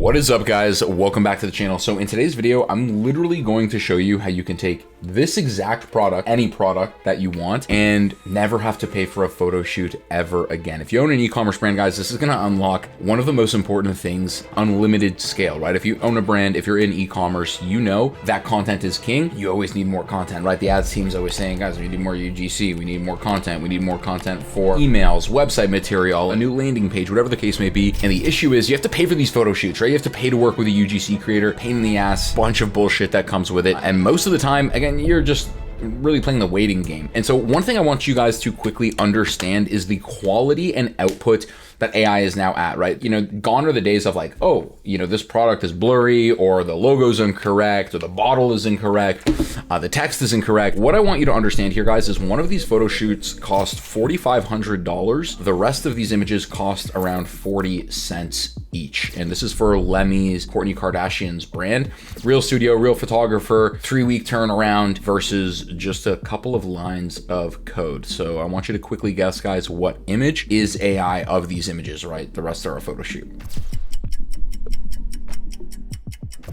What is up, guys? Welcome back to the channel. So in today's video, I'm literally going to show you how you can take this exact product, any product that you want, and never have to pay for a photo shoot ever again. If you own an e-commerce brand, guys, this is going to unlock one of the most important things, unlimited scale, right? If you own a brand, if you're in e-commerce, you know that content is king. You always need more content, right? The ads team's always saying, guys, we need more UGC, we need more content, we need more content for emails, website material, a new landing page, whatever the case may be. And the issue is you have to pay for these photo shoots, right? You have to pay to work with a UGC creator, pain in the ass, bunch of bullshit that comes with it. And most of the time, again, you're just really playing the waiting game. And so one thing I want you guys to quickly understand is the quality and output that AI is now at, right? You know, gone are the days of like, oh, you know, this product is blurry, or the logo's incorrect, or the bottle is incorrect, the text is incorrect. What I want you to understand here, guys, is one of these photo shoots cost $4,500. The rest of these images cost around 40 cents each. And this is for Lemmy's, Kourtney Kardashian's brand. Real studio, real photographer, 3-week turnaround versus just a couple of lines of code. So I want you to quickly guess, guys, what image is AI of these images, right? The rest are a photo shoot.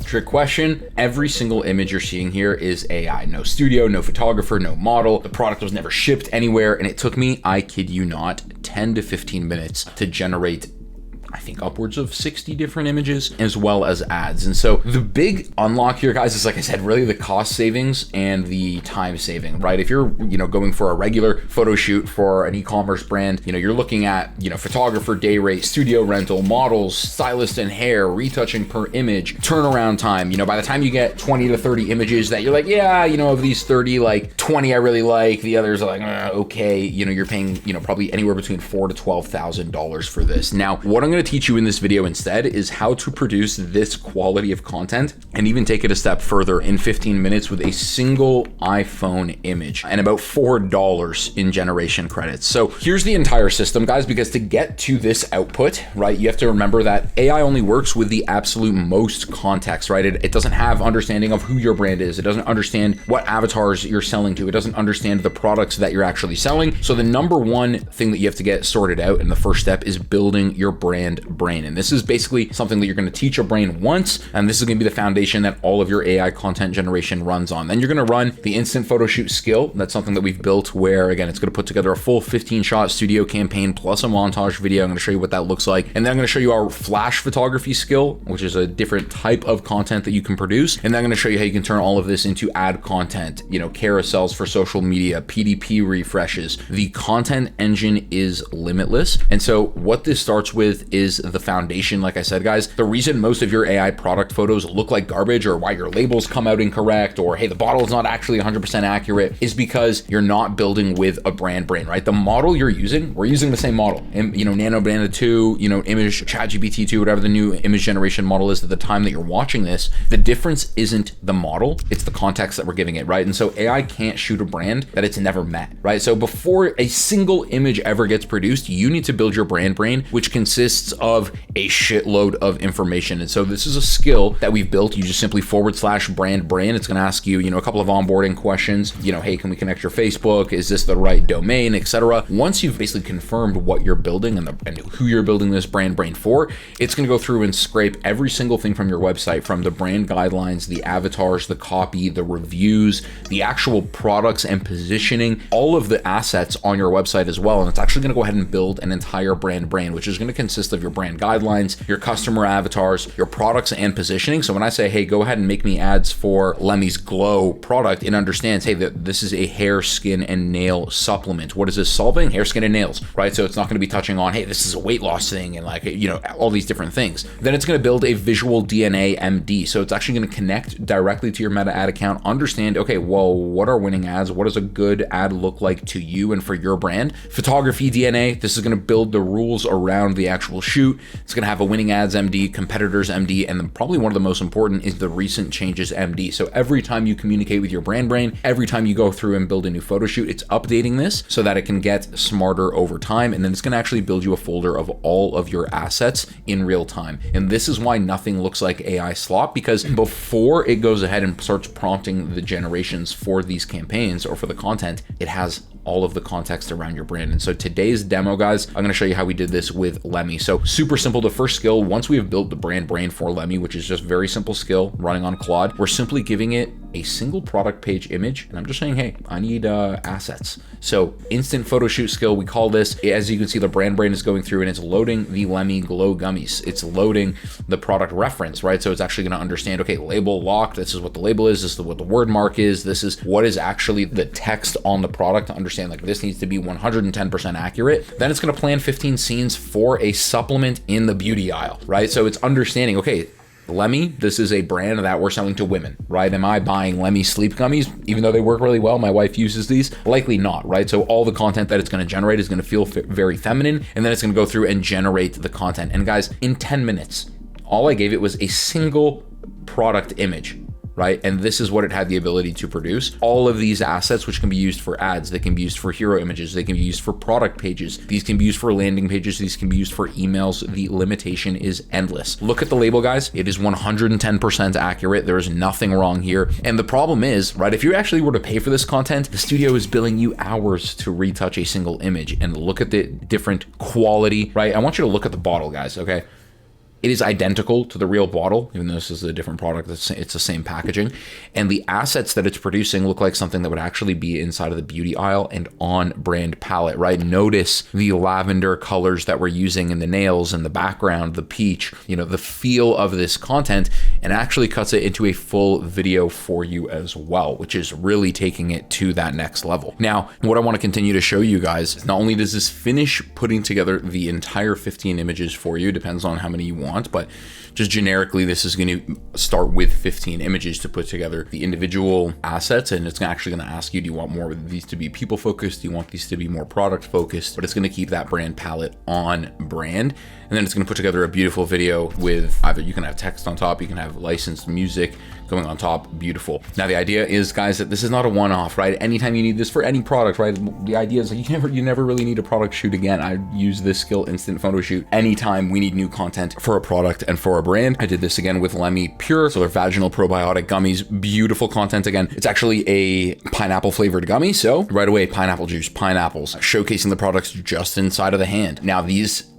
Trick question, every single image you're seeing here is AI. No studio, no photographer, no model. The product was never shipped anywhere. And it took me, I kid you not, 10 to 15 minutes to generate, I think, upwards of 60 different images as well as ads. And so the big unlock here, guys, is, like I said, really the cost savings and the time saving, right? If you're, you know, going for a regular photo shoot for an e-commerce brand, you know, you're looking at, you know, photographer day rate, studio rental, models, stylist and hair, retouching per image, turnaround time. You know, by the time you get 20 to 30 images that you're like, yeah, you know, of these 30, like 20 I really like, the others are like, okay, you know, you're paying, you know, probably anywhere between $4,000 to $12,000 for this. Now, what I'm going to teach you in this video instead is how to produce this quality of content and even take it a step further in 15 minutes with a single iPhone image and about $4 in generation credits. So here's the entire system, guys, because to get to this output, right, you have to remember that AI only works with the absolute most context, right? It doesn't have understanding of who your brand is. It doesn't understand what avatars you're selling to. It doesn't understand the products that you're actually selling. So the number one thing that you have to get sorted out, and the first step, is building your brain. And this is basically something that you're going to teach your brain once, and this is going to be the foundation that all of your AI content generation runs on. Then you're going to run the instant photo shoot skill. That's something that we've built where, again, it's going to put together a full 15-shot studio campaign plus a montage video. I'm going to show you what that looks like. And then I'm going to show you our flash photography skill, which is a different type of content that you can produce. And then I'm going to show you how you can turn all of this into ad content, you know, carousels for social media, PDP refreshes. The content engine is limitless. And so what this starts with is the foundation. Like I said, guys, the reason most of your AI product photos look like garbage, or why your labels come out incorrect, or hey, the bottle is not actually 100% accurate, is because you're not building with a brand brain, right? The model you're using, we're using the same model, and you know, Nano Banana 2, you know, image ChatGPT 2, whatever the new image generation model is at the time that you're watching this. The difference isn't the model, it's the context that we're giving it, right? And so AI can't shoot a brand that it's never met, right? So before a single image ever gets produced, you need to build your brand brain, which consists of a shitload of information. And so this is a skill that we've built. You just simply /brand brain. It's going to ask you, you know, a couple of onboarding questions. You know, hey, can we connect your Facebook? Is this the right domain, etc. Once you've basically confirmed what you're building and who you're building this brand brain for, it's going to go through and scrape every single thing from your website, from the brand guidelines, the avatars, the copy, the reviews, the actual products and positioning, all of the assets on your website as well. And it's actually going to go ahead and build an entire brand brain, which is going to consist of your brand guidelines, your customer avatars, your products and positioning. So when I say, hey, go ahead and make me ads for Lemmy's Glow product, it understands, hey, this is a hair, skin, and nail supplement. What is this solving? Hair, skin, and nails, right? So it's not going to be touching on, hey, this is a weight loss thing and, like, you know, all these different things. Then it's going to build a visual DNA MD. So it's actually going to connect directly to your Meta ad account, understand, okay, well, what are winning ads? What does a good ad look like to you and for your brand? Photography DNA, this is going to build the rules around the actual shoot. It's going to have a winning ads MD, competitors MD, and then probably one of the most important is the recent changes MD. So every time you communicate with your brand brain, every time you go through and build a new photo shoot, it's updating this so that it can get smarter over time. And then it's going to actually build you a folder of all of your assets in real time. And this is why nothing looks like AI slop, because before it goes ahead and starts prompting the generations for these campaigns or for the content, it has all of the context around your brand. And so today's demo, guys, I'm going to show you how we did this with Lemmy. So super simple. The first skill, once we have built the brand brain for Lemmy, which is just very simple skill running on Claude, we're simply giving it a single product page image. And I'm just saying, hey, I need assets. So instant photo shoot skill, we call this. As you can see, the brand brain is going through and it's loading the Lemmy Glow gummies. It's loading the product reference, right? So it's actually going to understand, okay, label locked. This is what the label is. This is what the word mark is. This is what is actually the text on the product to understand, like, this needs to be 110% accurate. Then it's going to plan 15 scenes for a supplement in the beauty aisle, right? So it's understanding, okay, Lemmy, this is a brand that we're selling to women, right? Am I buying Lemmy sleep gummies, even though they work really well? My wife uses these. Likely not, right? So all the content that it's going to generate is going to feel very feminine, and then it's going to go through and generate the content. And guys, in 10 minutes, all I gave it was a single product image, right? And this is what it had the ability to produce. All of these assets, which can be used for ads, they can be used for hero images, they can be used for product pages, these can be used for landing pages, these can be used for emails. The limitation is endless. Look at the label, guys. It is 110% accurate. There is nothing wrong here. And the problem is, right, if you actually were to pay for this content, the studio is billing you hours to retouch a single image. And look at the different quality, right? I want you to look at the bottle, guys, okay? It is identical to the real bottle, even though this is a different product. It's the same packaging. And the assets that it's producing look like something that would actually be inside of the beauty aisle and on brand palette, right? Notice the lavender colors that we're using in the nails and the background, the peach, you know, the feel of this content, and actually cuts it into a full video for you as well, which is really taking it to that next level. Now, what I want to continue to show you guys is not only does this finish putting together the entire 15 images for you, depends on how many you want, but just generically, this is going to start with 15 images to put together the individual assets. And it's actually going to ask you, do you want more of these to be people focused? Do you want these to be more product focused? But it's going to keep that brand palette on brand. And then it's going to put together a beautiful video with either you can have text on top, you can have licensed music going on top. Beautiful. Now, the idea is, guys, that this is not a one-off, right? Anytime you need this for any product, right? The idea is like you never really need a product shoot again. I use this skill, instant photo shoot, anytime we need new content for a product and for a brand. I did this again with Lemmy Pure, so they're vaginal probiotic gummies. Beautiful content. Again, it's actually a pineapple flavored gummy. So right away, pineapple juice, pineapples, showcasing the products just inside of the hand. Now, these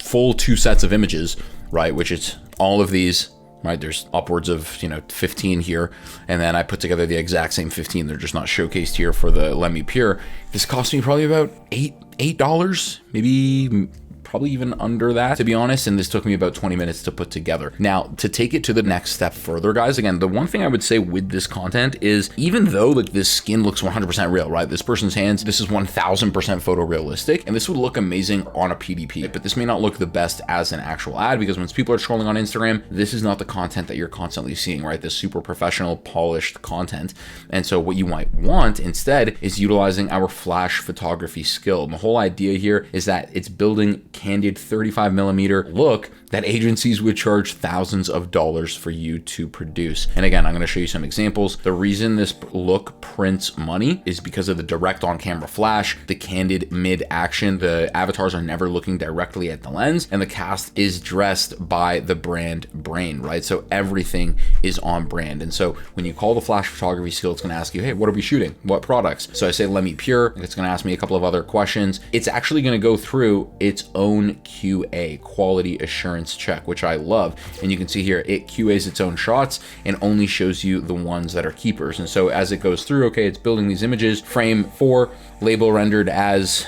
full 2 sets of images, right, which is all of these, right, there's upwards of 15 here, and then I put together the exact same 15. They're just not showcased here for the Lemmy Pure. This cost me probably about $8, maybe probably even under that, to be honest. And this took me about 20 minutes to put together. Now, to take it to the next step further, guys, again, the one thing I would say with this content is, even though like this skin looks 100% real, right? This person's hands, this is 1000% photorealistic, and this would look amazing on a PDP, but this may not look the best as an actual ad, because when people are scrolling on Instagram, this is not the content that you're constantly seeing, right? This super professional, polished content. And so what you might want instead is utilizing our flash photography skill. And the whole idea here is that it's building candid 35 millimeter look that agencies would charge thousands of dollars for you to produce. And again, I'm going to show you some examples. The reason this look prints money is because of the direct on camera flash, the candid mid action, the avatars are never looking directly at the lens, and the cast is dressed by the brand brain, right? So everything is on brand. And so when you call the flash photography skill, it's going to ask you, hey, what are we shooting? What products? So I say, Lemmy Pure. It's going to ask me a couple of other questions. It's actually going to go through its own QA, quality assurance check, which I love. And you can see here, it QAs its own shots and only shows you the ones that are keepers. And so as it goes through, okay, it's building these images, frame 4, label rendered as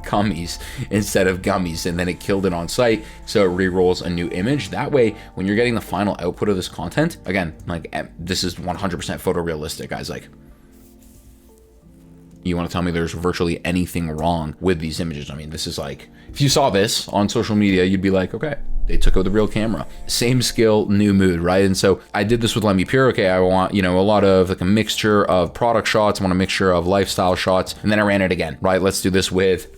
gummies instead of gummies, and then it killed it on site, so it re-rolls a new image. That way, when you're getting the final output of this content, again, like, this is 100% photorealistic, guys. Like, you want to tell me there's virtually anything wrong with these images? I mean, this is like, if you saw this on social media, you'd be like, okay, they took out the real camera. Same skill, new mood, right? And so I did this with Lemmy Pure. Okay, I want, a lot of like a mixture of product shots. I want a mixture of lifestyle shots. And then I ran it again, right? Let's do this with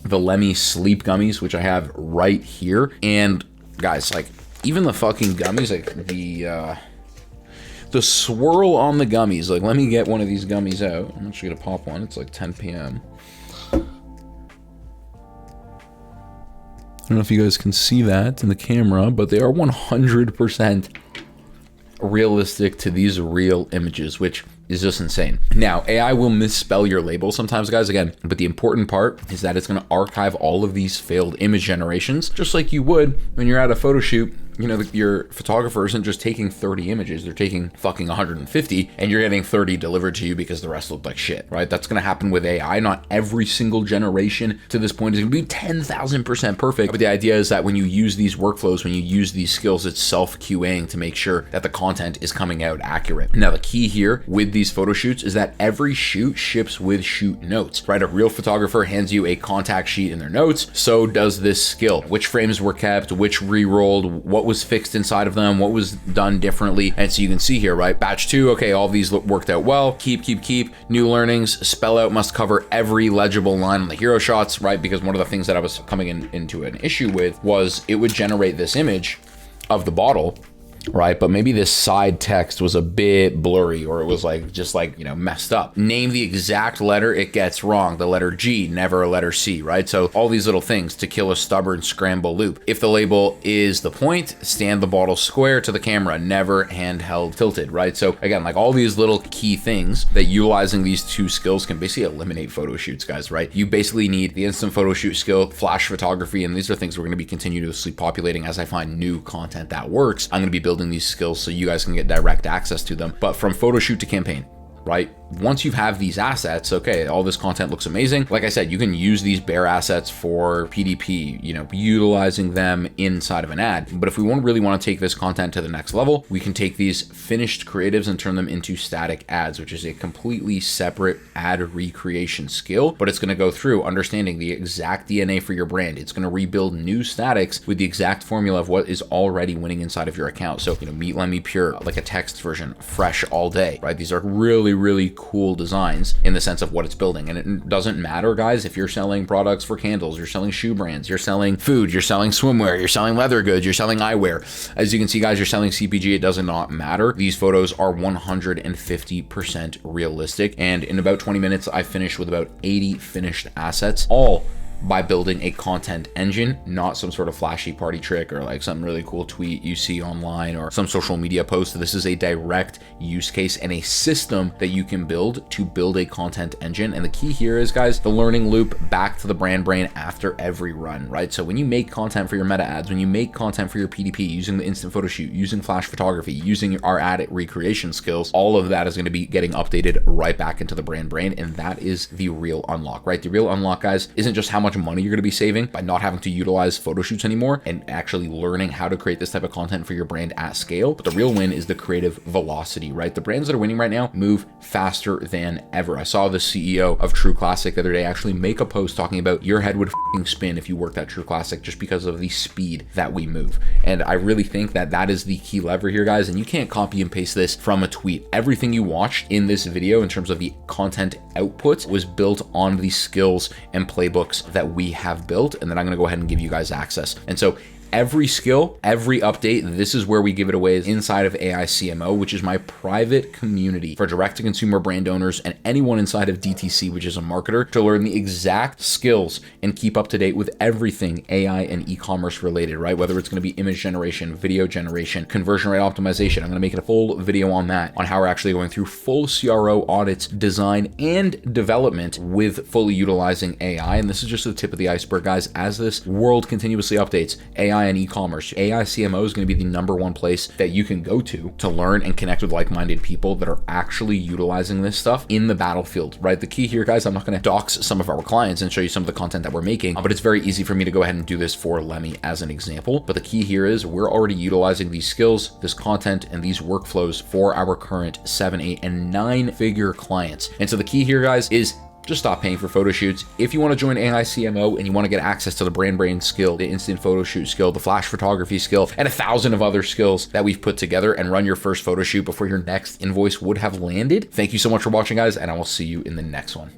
the Lemmy Sleep Gummies, which I have right here. And guys, like, even the fucking gummies, like the swirl on the gummies, like, let me get one of these gummies out. I'm actually gonna pop one. It's like 10 p.m. I don't know if you guys can see that in the camera, but they are 100% realistic to these real images, which is just insane. Now, AI will misspell your label sometimes, guys, again, but the important part is that it's going to archive all of these failed image generations, just like you would when you're at a photo shoot. You know, your photographer isn't just taking 30 images, they're taking fucking 150, and you're getting 30 delivered to you because the rest look like shit, right? That's gonna happen with AI. Not every single generation to this point is gonna be 10,000% perfect, but the idea is that when you use these workflows, when you use these skills, it's self-QAing to make sure that the content is coming out accurate. Now, the key here with these photo shoots is that every shoot ships with shoot notes, right? A real photographer hands you a contact sheet in their notes. So does this skill. Which frames were kept, which re-rolled, what was fixed inside of them, what was done differently. And so you can see here, right? Batch 2, okay, all these worked out well. Keep. New learnings, spell out must cover every legible line on the hero shots, right? Because one of the things that I was coming into an issue with was it would generate this image of the bottle, right? But maybe this side text was a bit blurry, or it was like, just like, you know, messed up. Name the exact letter, it gets wrong. The letter G, never a letter C, right? So all these little things to kill a stubborn scramble loop. If the label is the point, stand the bottle square to the camera, never handheld tilted, right? So again, like all these little key things that utilizing these two skills can basically eliminate photo shoots, guys, right? You basically need the instant photo shoot skill, flash photography, and these are things we're going to be continuously populating as I find new content that works. I'm going to be building these skills so you guys can get direct access to them. But from photo shoot to campaign, right? Once you have these assets, okay, all this content looks amazing. Like I said, you can use these bare assets for PDP, you know, utilizing them inside of an ad. But if we really want to take this content to the next level, we can take these finished creatives and turn them into static ads, which is a completely separate ad recreation skill, but it's going to go through understanding the exact DNA for your brand. It's going to rebuild new statics with the exact formula of what is already winning inside of your account. So, you know, Meet Lemmy Pure, like a text version, fresh all day, right? These are really cool designs in the sense of what it's building. And it doesn't matter, guys, if you're selling products for candles, you're selling shoe brands, you're selling food, you're selling swimwear, you're selling leather goods, you're selling eyewear. As you can see, guys, you're selling CPG, it does not matter. These photos are 150% realistic. And in about 20 minutes, I finished with about 80 finished assets, all by building a content engine, not some sort of flashy party trick or like some really cool tweet you see online or some social media post. This is a direct use case and a system that you can build to build a content engine. And the key here is, guys, the learning loop back to the brand brain after every run, right? So when you make content for your meta ads, when you make content for your PDP, using the instant photo shoot, using flash photography, using our ad recreation skills, all of that is going to be getting updated right back into the brand brain. And that is the real unlock, right? The real unlock, guys, isn't just how much money you're going to be saving by not having to utilize photo shoots anymore and actually learning how to create this type of content for your brand at scale. But the real win is the creative velocity, right? The brands that are winning right now move faster than ever. I saw the CEO of True Classic the other day actually make a post talking about your head would f***ing spin if you worked at True Classic just because of the speed that we move. And I really think that that is the key lever here, guys. And you can't copy and paste this from a tweet. Everything you watched in this video in terms of the content output was built on the skills and playbooks that we have built, and then I'm going to go ahead and give you guys access. And so every skill, every update, this is where we give it away, is inside of AI CMO, which is my private community for direct-to-consumer brand owners and anyone inside of DTC, which is a marketer, to learn the exact skills and keep up to date with everything AI and e-commerce related, right? Whether it's going to be image generation, video generation, conversion rate optimization. I'm going to make it a full video on that, on how we're actually going through full CRO audits, design, and development with fully utilizing AI. And this is just the tip of the iceberg, guys. As this world continuously updates, AI and e-commerce, AI CMO is going to be the number one place that you can go to learn and connect with like-minded people that are actually utilizing this stuff in the battlefield, right? The key here, guys, I'm not going to dox some of our clients and show you some of the content that we're making, but it's very easy for me to go ahead and do this for Lemmy as an example. But the key here is we're already utilizing these skills, this content, and these workflows for our current 7, 8, and 9-figure clients. And so the key here, guys, is just stop paying for photo shoots. If you want to join AI CMO and you want to get access to the brand brain skill, the instant photo shoot skill, the flash photography skill, and 1,000 of other skills that we've put together, and run your first photo shoot before your next invoice would have landed, thank you so much for watching, guys, and I will see you in the next one.